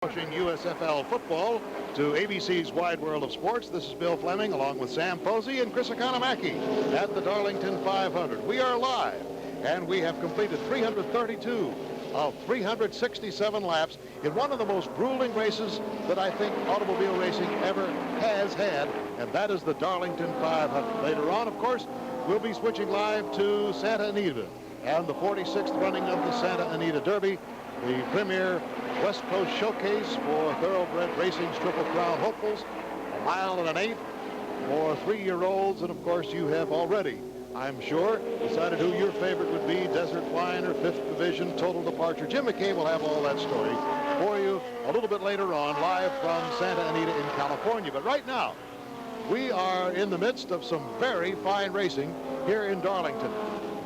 Watching USFL football to ABC's Wide World of Sports. This is Bill Fleming along with Sam Posey and Chris Economaki at the Darlington 500. We are live, and we have completed 332 of 367 laps in one of the most grueling races that I think automobile racing ever has had, and that is the Darlington 500. Later on, of course, we'll be switching live to Santa Anita and the 46th running of the Santa Anita Derby, the premier West Coast showcase for thoroughbred racing's Triple Crown hopefuls, a mile and an eighth for 3-year-olds, and of course you have already, I'm sure, decided who your favorite would be, Desert Flying or 5th Division, Total Departure. Jim McKay will have all that story for you a little bit later on, live from Santa Anita in California. But right now, we are in the midst of some very fine racing here in Darlington.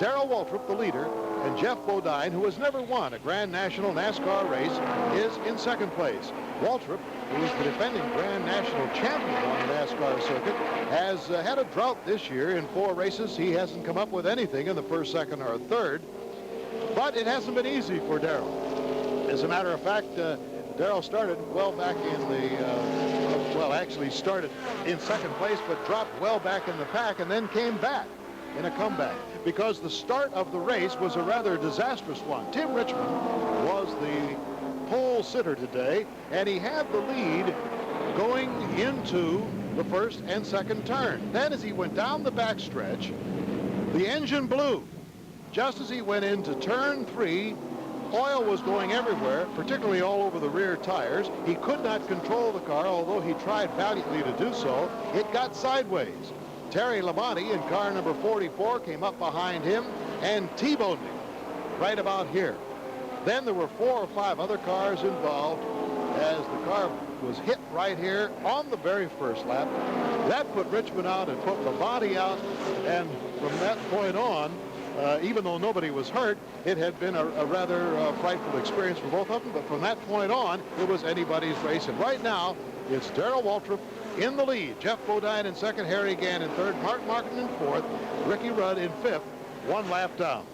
Darrell Waltrip, the leader, and Jeff Bodine, who has never won a Grand National NASCAR race, is in second place. Waltrip, who is the defending Grand National champion on the NASCAR circuit, has had a drought this year. In 4 races, he hasn't come up with anything in the first, second, or third. But it hasn't been easy for Darrell. As a matter of fact, Darrell started well back in the, well, actually started in second place, but dropped well back in the pack and then came back in a comeback, because the start of the race was a rather disastrous one. Tim Richmond was the pole sitter today, and he had the lead going into the first and second turn. Then as he went down the backstretch, the engine blew. Just as he went into turn 3, oil was going everywhere, particularly all over the rear tires. He could not control the car, although he tried valiantly to do so. It got sideways. Terry Labonte in car number 44 came up behind him and T-boned him right about here. Then there were 4 or 5 other cars involved as the car was hit right here on the very first lap. That put Richmond out and put Labonte out, and from that point on, even though nobody was hurt, it had been a rather frightful experience for both of them. But from that point on, it was anybody's race. And right now, it's Darrell Waltrip in the lead. Jeff Bodine in second, Harry Gann in third, Mark Martin in fourth, Ricky Rudd in fifth, 1 lap down.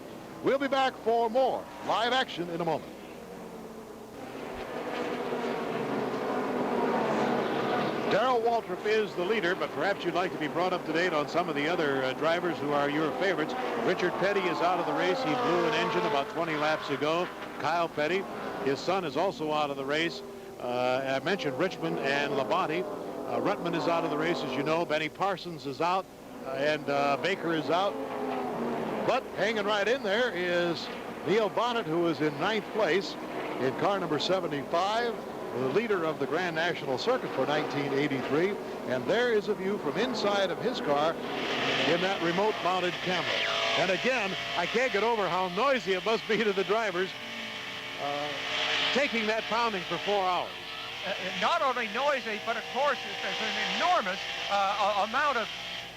We'll be back for more live action in a moment. Darrell Waltrip is the leader, but perhaps you'd like to be brought up to date on some of the other drivers who are your favorites. Richard Petty is out of the race. He blew an engine about 20 laps ago. Kyle Petty, his son, is also out of the race. I mentioned Richmond and Labonte. Ruttman is out of the race, as you know. Benny Parsons is out, and Baker is out. But hanging right in there is Neil Bonnet, who is in 9th place in car number 75, the leader of the Grand National Circuit for 1983. And there is a view from inside of his car in that remote-mounted camera. And again, I can't get over how noisy it must be to the drivers taking that pounding for 4 hours. Not only noisy, but of course there's an enormous amount of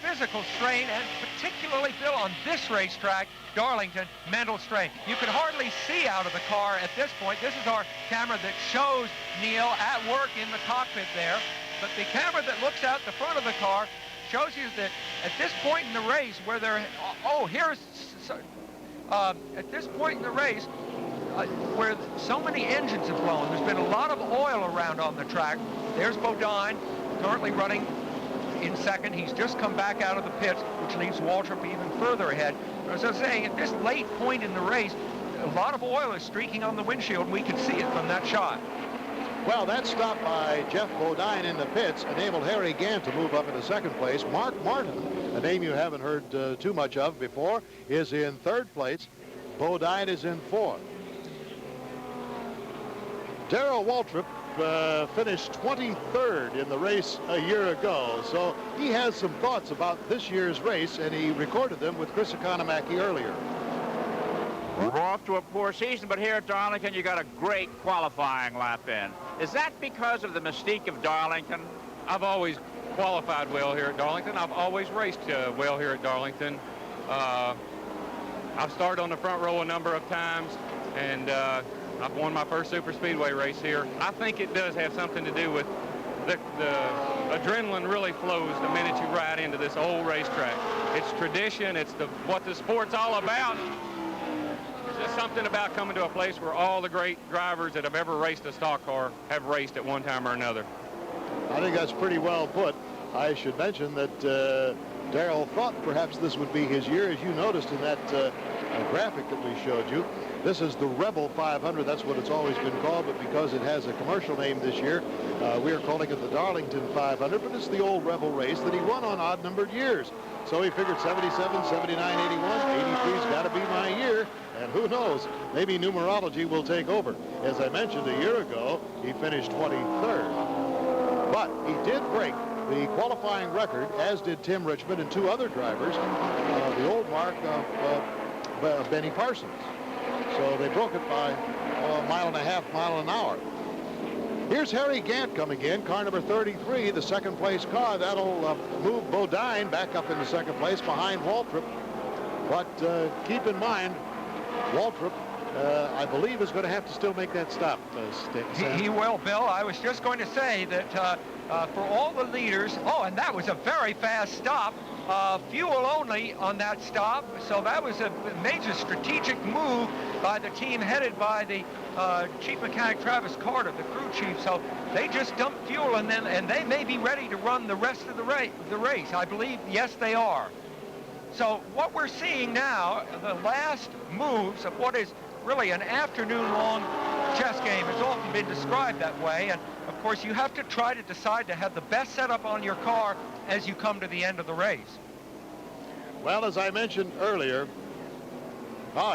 physical strain, and particularly, Bill, on this racetrack, Darlington, mental strain. You can hardly see out of the car at this point. This is our camera that shows Neil at work in the cockpit there, but the camera that looks out the front of the car shows you that at this point in the race where they're, at this point in the race, where so many engines have blown. There's been a lot of oil around on the track. There's Bodine, currently running in second. He's just come back out of the pits, which leaves Waltrip even further ahead. As I was saying, at this late point in the race, a lot of oil is streaking on the windshield, and we can see it from that shot. Well, that stop by Jeff Bodine in the pits enabled Harry Gann to move up into second place. Mark Martin, a name you haven't heard too much of before, is in third place. Bodine is in fourth. Darrell Waltrip finished 23rd in the race a year ago, so he has some thoughts about this year's race, and he recorded them with Chris Economaki earlier. We're off to a poor season, but here at Darlington, you got a great qualifying lap in. Is that because of the mystique of Darlington? I've always qualified well here at Darlington. I've always raced well here at Darlington. I've started on the front row a number of times, and I've won my first super speedway race here. I think it does have something to do with the adrenaline really flows the minute you ride into this old racetrack. It's tradition. It's what the sport's all about. just something about coming to a place where all the great drivers that have ever raced a stock car have raced at one time or another. I think that's pretty well put. I should mention that Darrell thought perhaps this would be his year, as you noticed in that graphic that we showed you. This is the Rebel 500. That's what it's always been called, but because it has a commercial name this year, we are calling it the Darlington 500, but it's the old Rebel race that he won on odd-numbered years. So he figured 77, 79, 81, 83's got to be my year, and who knows, maybe numerology will take over. As I mentioned a year ago, he finished 23rd, but he did break the qualifying record, as did Tim Richmond and two other drivers, the old mark of Benny Parsons. So they broke it by a mile and a half, mile an hour. Here's Harry Gant coming in, car number 33, the second place car. That'll move Bodine back up into second place behind Waltrip. But keep in mind, Waltrip, I believe, is going to have to still make that stop. He will, Bill. I was just going to say that for all the leaders, and that was a very fast stop. Fuel only on that stop, so that was a major strategic move by the team headed by the chief mechanic Travis Carter, the crew chief. So they just dumped fuel, and they may be ready to run the rest of the race. I believe, yes, they are. So what we're seeing now, the last moves of what is really an afternoon-long chess game. It's often been described that way, and of course you have to try to decide to have the best setup on your car as you come to the end of the race. Well, as I mentioned earlier,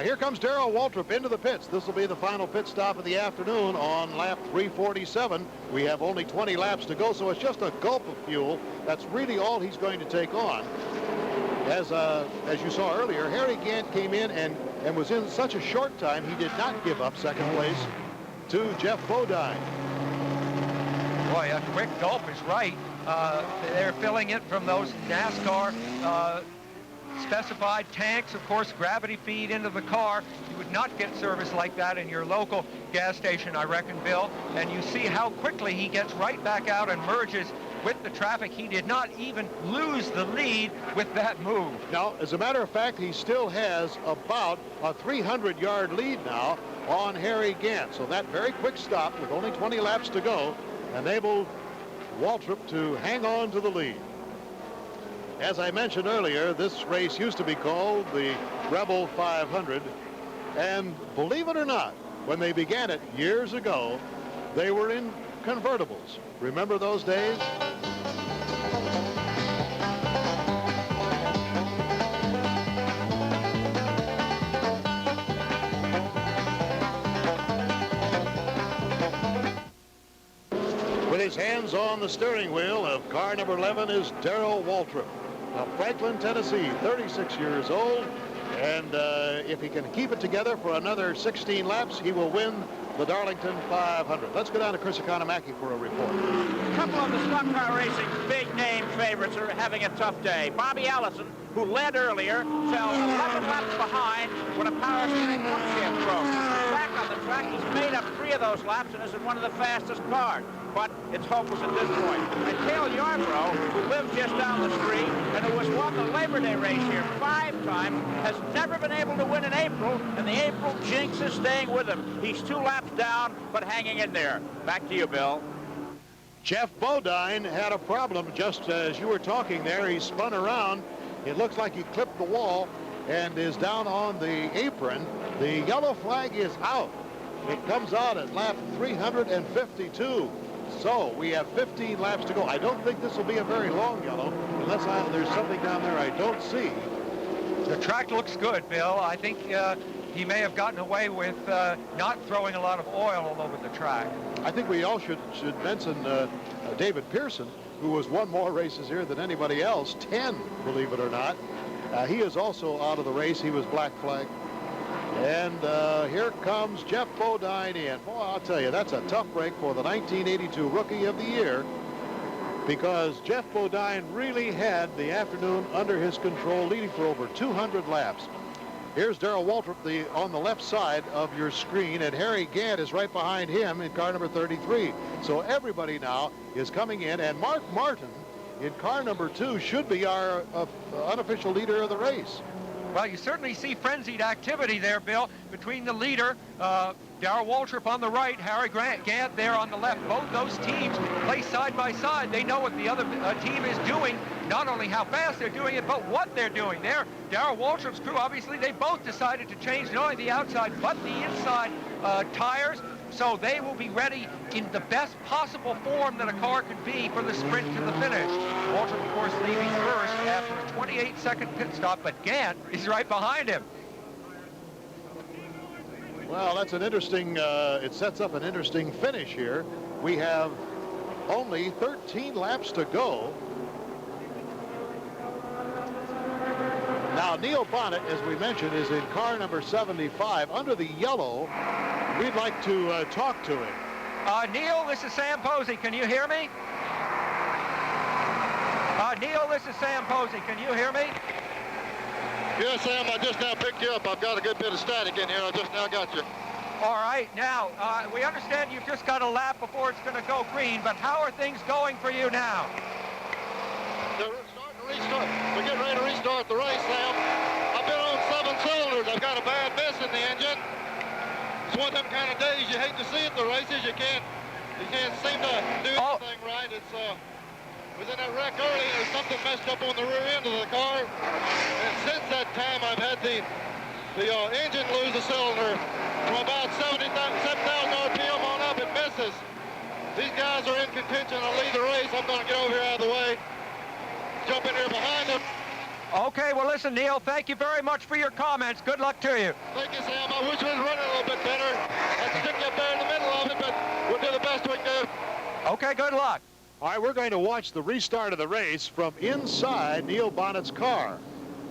here comes Darrell Waltrip into the pits. This will be the final pit stop of the afternoon on lap 347. We have only 20 laps to go, so it's just a gulp of fuel. That's really all he's going to take on. As you saw earlier, Harry Gant came in and was in such a short time, he did not give up second place to Jeff Bodine. Boy, a quick gulp is right. They're filling it from those NASCAR specified tanks, of course, gravity feed into the car. You would not get service like that in your local gas station, I reckon, Bill. And you see how quickly he gets right back out and merges with the traffic. He did not even lose the lead with that move. Now, as a matter of fact, he still has about a 300-yard lead now on Harry Gant. So that very quick stop with only 20 laps to go enabled Waltrip to hang on to the lead. As I mentioned earlier, this race used to be called the Rebel 500. And believe it or not, when they began it years ago, they were in convertibles. Remember those days? With his hands on the steering wheel of car number 11 is Darrell Waltrip of Franklin, Tennessee, 36 years old. And if he can keep it together for another 16 laps, he will win the Darlington 500. Let's go down to Chris Economaki for a report. A couple of the stock car racing big-name favorites are having a tough day. Bobby Allison, who led earlier, fell 11 laps behind when a power steering pump broke. Back on the track, he's made up 3 of those laps and is in one of the fastest cars. But it's hopeless at this point. And Cale Yarborough, who lives just down the street and who has won the Labor Day race here 5 times, has never been able to win in April, and the April jinx is staying with him. He's 2 laps down, but hanging in there. Back to you, Bill. Jeff Bodine had a problem just as you were talking there. He spun around. It looks like he clipped the wall and is down on the apron. The yellow flag is out. It comes out at lap 352. So we have 15 laps to go. I don't think this will be a very long yellow unless there's something down there I don't see. The track looks good, Bill. I think he may have gotten away with not throwing a lot of oil all over the track. I think we all should mention David Pearson, who has won more races here than anybody else, 10, believe it or not. He is also out of the race. He was black flagged. And here comes Jeff Bodine in. Boy, I'll tell you, that's a tough break for the 1982 Rookie of the Year, because Jeff Bodine really had the afternoon under his control, leading for over 200 laps. Here's Darrell Waltrip on the left side of your screen, and Harry Gant is right behind him in car number 33. So everybody now is coming in, and Mark Martin in car number 2 should be our unofficial leader of the race. Well, you certainly see frenzied activity there, Bill, between the leader, Darrell Waltrip on the right, Harry Gant there on the left. Both those teams play side by side. They know what the other team is doing, not only how fast they're doing it, but what they're doing. There, Darrell Waltrip's crew, obviously, they both decided to change not only the outside, but the inside tires. So they will be ready in the best possible form that a car can be for the sprint to the finish. Waltrip, of course, leaving first after a 28-second pit stop, but Gant is right behind him. Well, that's an interesting, it sets up an interesting finish here. We have only 13 laps to go. Now, Neil Bonnet, as we mentioned, is in car number 75 under the yellow. We'd like to talk to him. Neil, this is Sam Posey. Can you hear me? Neil, this is Sam Posey. Can you hear me? Yes, Sam, I just now picked you up. I've got a good bit of static in here. I just now got you. All right. Now, we understand you've just got a lap before it's going to go green, but how are things going for you now? They're starting to restart. We're getting ready to restart the race, Sam. I've been on 7 cylinders. I've got a bad miss in the engine. It's one of them kind of days you hate to see at the races. You can't seem to do anything right. It's was in that wreck early, and there's something messed up on the rear end of the car. And since that time, I've had the engine lose a cylinder from about 7,000 RPM on up. It misses. These guys are in contention to lead the race. I'm going to get over here out of the way. Jump in here behind them. Okay, well, listen, Neil, thank you very much for your comments. Good luck to you. Thank you, Sam. I wish we was running a little bit better. I'd stick you up there in the middle of it, but we'll do the best we can do. Okay, good luck. All right, we're going to watch the restart of the race from inside Neil Bonnet's car.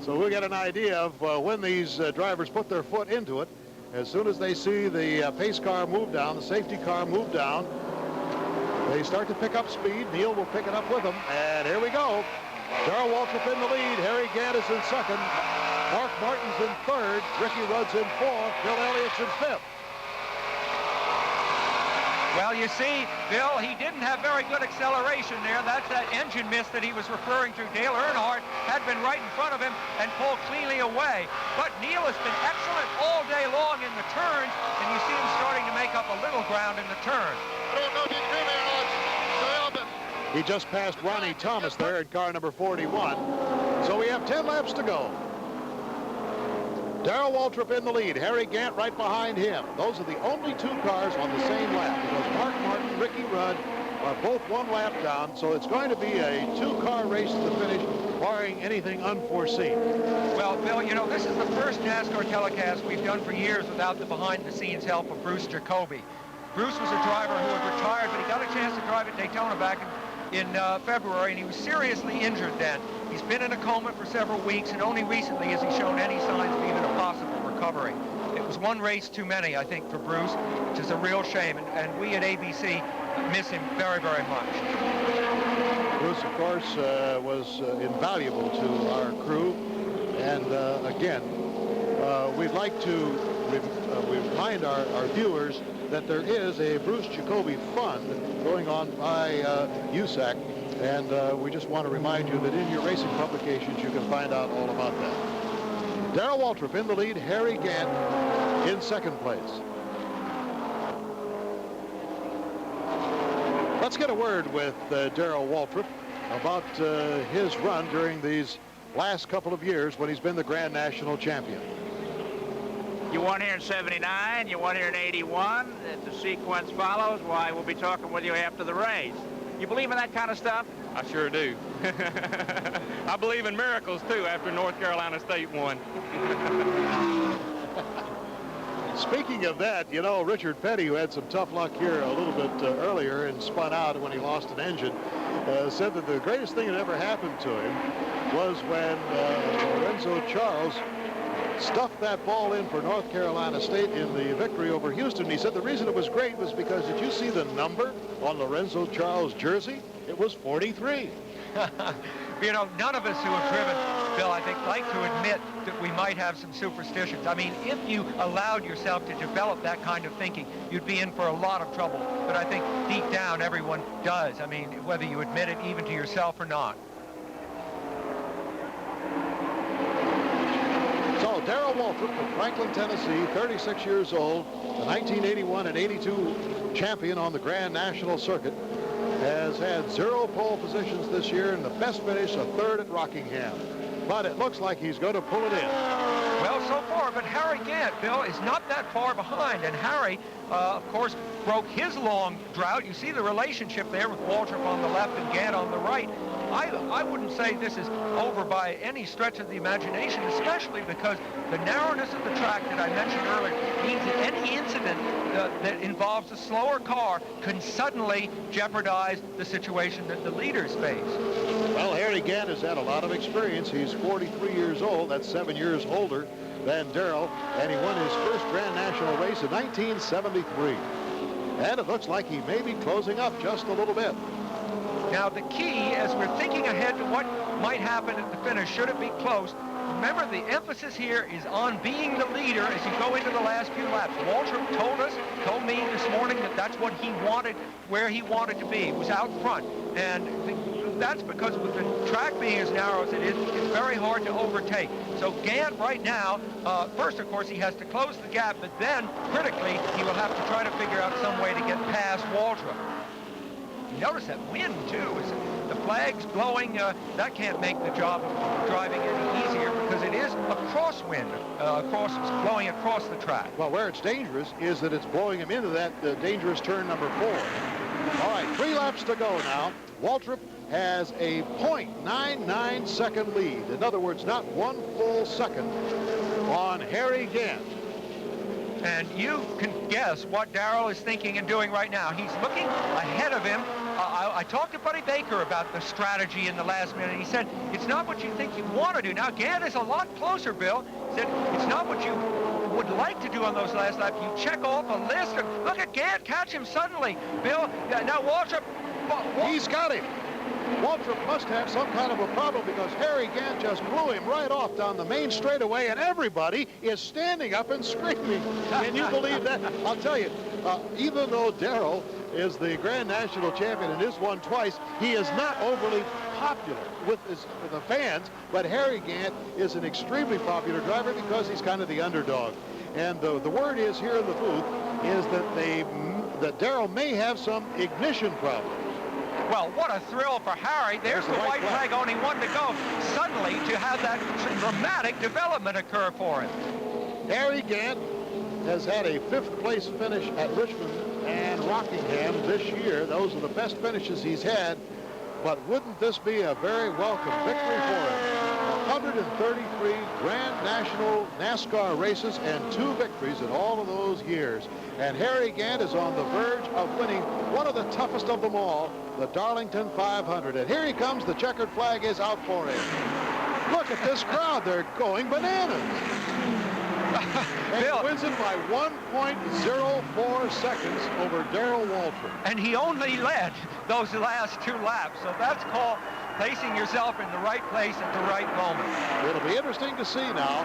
So we'll get an idea of when these drivers put their foot into it. As soon as they see the pace car move down, the safety car move down, they start to pick up speed. Neil will pick it up with them. And here we go. Darrell Waltrip in the lead. Harry Gant is in second. Mark Martin's in third. Ricky Rudd's in fourth. Bill Elliott's in fifth. Well, you see, Bill, he didn't have very good acceleration there. That's that engine miss that he was referring to. Dale Earnhardt had been right in front of him and pulled cleanly away. But Neil has been excellent all day long in the turns, and you see him starting to make up a little ground in the turns. I don't know if you can hear me or not, but He just passed Ronnie Thomas there in car number 41. So we have 10 laps to go. Darrell Waltrip in the lead. Harry Gant right behind him. Those are the only 2 cars on the same lap, because Mark Martin, Ricky Rudd are both 1 lap down. So it's going to be a 2-car race to the finish, barring anything unforeseen. Well, Bill, you know, this is the first NASCAR telecast we've done for years without the behind-the-scenes help of Bruce Jacoby. Bruce was a driver who had retired, but he got a chance to drive at Daytona back in February, and he was seriously injured then. He's been in a coma for several weeks, and only recently has he shown any signs of even a possible recovery. It was 1 race too many, I think, for Bruce, which is a real shame, and we at ABC miss him very, very much. Bruce, of course, was invaluable to our crew, and again, we'd like to remind our viewers that there is a Bruce Jacoby Fund going on by USAC, and we just want to remind you that in your racing publications you can find out all about that. Darrell Waltrip in the lead, Harry Gant in second place. Let's get a word with Darrell Waltrip about his run during these last couple of years when he's been the Grand National Champion. You won here in 79, you won here in 81. If the sequence follows, why, we'll be talking with you after the race. You believe in that kind of stuff? I sure do. I believe in miracles, too, after North Carolina State won. Speaking of that, you know, Richard Petty, who had some tough luck here a little bit earlier and spun out when he lost an engine, said that the greatest thing that ever happened to him was when Lorenzo Charles stuffed that ball in for North Carolina State in the victory over Houston. He said the reason it was great was because, did you see the number on Lorenzo Charles' jersey? It was 43. You know, none of us who have driven, Bill, I think, like to admit that we might have some superstitions. I mean, if you allowed yourself to develop that kind of thinking, you'd be in for a lot of trouble. But I think deep down, everyone does. I mean, whether you admit it even to yourself or not. Darrell Waltrip from Franklin, Tennessee, 36 years old, the 1981 and 82 champion on the Grand National Circuit, has had 0 pole positions this year, and the best finish, a 3rd at Rockingham. But it looks like he's going to pull it in. Well, so far, but Harry Gant, Bill, is not that far behind. And Harry, of course, broke his long drought. You see the relationship there with Waltrip on the left and Gant on the right. I wouldn't say this is over by any stretch of the imagination, especially because the narrowness of the track that I mentioned earlier means that any incident that involves a slower car can suddenly jeopardize the situation that the leaders face. Well, Harry Gant has had a lot of experience. He's 43 years old. That's 7 years older than Darrell, and he won his first Grand National race in 1973. And it looks like he may be closing up just a little bit. Now, the key, as we're thinking ahead to what might happen at the finish, should it be close, remember the emphasis here is on being the leader as you go into the last few laps. Waltrip told me this morning that that's what he wanted, where he wanted to be. He was out front. And that's because with the track being as narrow as it is, it's very hard to overtake. So Gant right now, first, of course, he has to close the gap, but then, critically, he will have to try to figure out some way to get past Waltrip. Notice that wind, too. The flag's blowing. That can't make the job of driving any easier because it is a crosswind, blowing across the track. Well, where it's dangerous is that it's blowing him into that dangerous turn number 4. All right, 3 laps to go now. Waltrip has a 0.99 second lead. In other words, not 1 full second on Harry Gant. And you can guess what Darrell is thinking and doing right now. He's looking ahead of him. I talked to Buddy Baker about the strategy in the last minute. He said, it's not what you think you want to do. Now, Gant is a lot closer, Bill. He said, it's not what you would like to do on those last laps. You check off a list. And look at Gant catch him suddenly. Bill, now Waltrip. He's got him. Waltrip must have some kind of a problem because Harry Gant just blew him right off down the main straightaway, and everybody is standing up and screaming. Can you believe that? I'll tell you, even though Darrell is the Grand National champion and has won twice, he is not overly popular with the fans, but Harry Gant is an extremely popular driver because he's kind of the underdog. And the word is here in the booth is that Darrell may have some ignition problems. Well, what a thrill for Harry. There's the white flag, only 1 to go. Suddenly, to have that dramatic development occur for him. Harry Gant has had a 5th place finish at Richmond and Rockingham this year. Those are the best finishes he's had. But wouldn't this be a very welcome victory for him? 133 Grand National NASCAR races and 2 victories in all of those years. And Harry Gant is on the verge of winning one of the toughest of them all, the Darlington 500. And here he comes. The checkered flag is out for him. Look at this crowd. They're going bananas. And Bill, he wins it by 1.04 seconds over Darrell Waltrip. And he only led those last 2 laps. So that's called placing yourself in the right place at the right moment. It'll be interesting to see now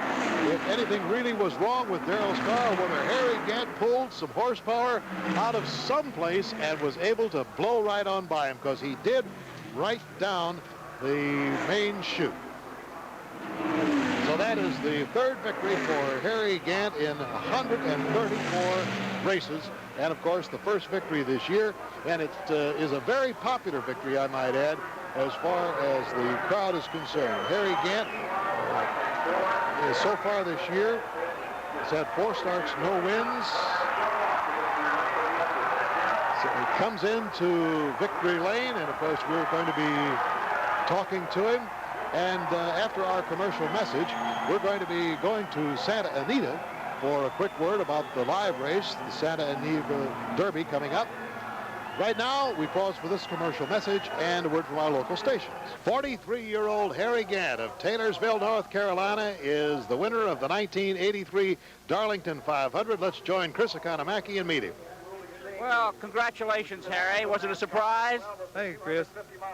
if anything really was wrong with Darrell's car, whether Harry Gant pulled some horsepower out of someplace and was able to blow right on by him, because he did right down the main chute. So that is the 3rd victory for Harry Gant in 134 races. And, of course, the first victory this year. And it is a very popular victory, I might add, as far as the crowd is concerned. Harry Gant is so far this year has had 4 starts, no wins. So he comes into victory lane, and, of course, we're going to be talking to him. And after our commercial message, we're going to be going to Santa Anita for a quick word about the live race, the Santa Anita Derby coming up. Right now, we pause for this commercial message and a word from our local stations. 43-year-old Harry Gant of Taylorsville, North Carolina, is the winner of the 1983 Darlington 500. Let's join Chris Economaki and meet him. Well, congratulations, Harry. Was it a surprise? Thank you, Chris.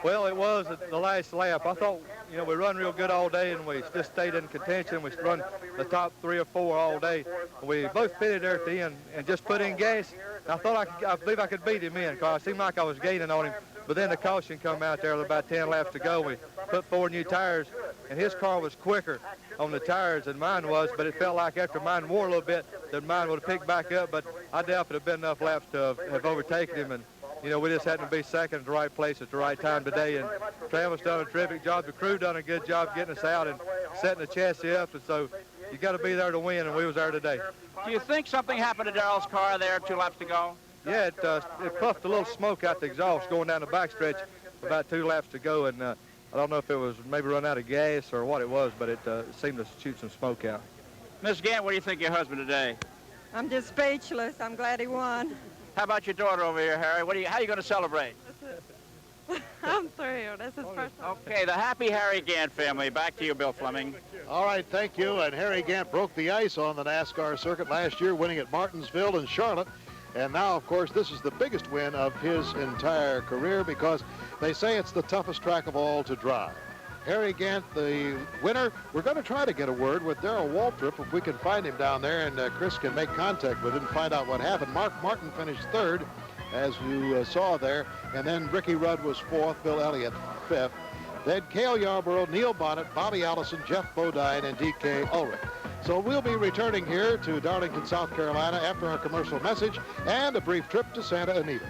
Well, it was at the last lap. I thought, we run real good all day, and we just stayed in contention. We run the top 3 or 4 all day. We both pitted there at the end and just put in gas. I thought I believe I could beat him in, because it seemed like I was gaining on him. But then the caution come out there with about 10 laps to go. We put 4 new tires, and his car was quicker on the tires than mine was, but it felt like after mine wore a little bit that mine would have picked back up, but I doubt if it had been enough laps to have overtaken him, and you know, we just happened to be second at the right place at the right time today, and Travis done a terrific job. The crew done a good job getting us out and setting the chassis up, and so you got to be there to win, and we was there today. Do you think something happened to Darrell's car there 2 laps to go? Yeah, it puffed a little smoke out the exhaust going down the backstretch about 2 laps to go, and I don't know if it was maybe run out of gas or what it was, but it seemed to shoot some smoke out. Miss Gant, what do you think of your husband today? I'm just speechless. I'm glad he won. How about your daughter over here, Harry? How are you going to celebrate? I'm thrilled. That's his first time. Okay, the happy Harry Gant family. Back to you, Bill Fleming. All right, thank you. And Harry Gant broke the ice on the NASCAR circuit last year, winning at Martinsville and Charlotte. And now, of course, this is the biggest win of his entire career because they say it's the toughest track of all to drive. Harry Gant, the winner. We're going to try to get a word with Darrell Waltrip if we can find him down there, and Chris can make contact with him and find out what happened. Mark Martin finished third, as you saw there, and then Ricky Rudd was fourth, Bill Elliott fifth. Then Cale Yarborough, Neil Bonnet, Bobby Allison, Jeff Bodine, and D.K. Ulrich. So we'll be returning here to Darlington, South Carolina after our commercial message and a brief trip to Santa Anita.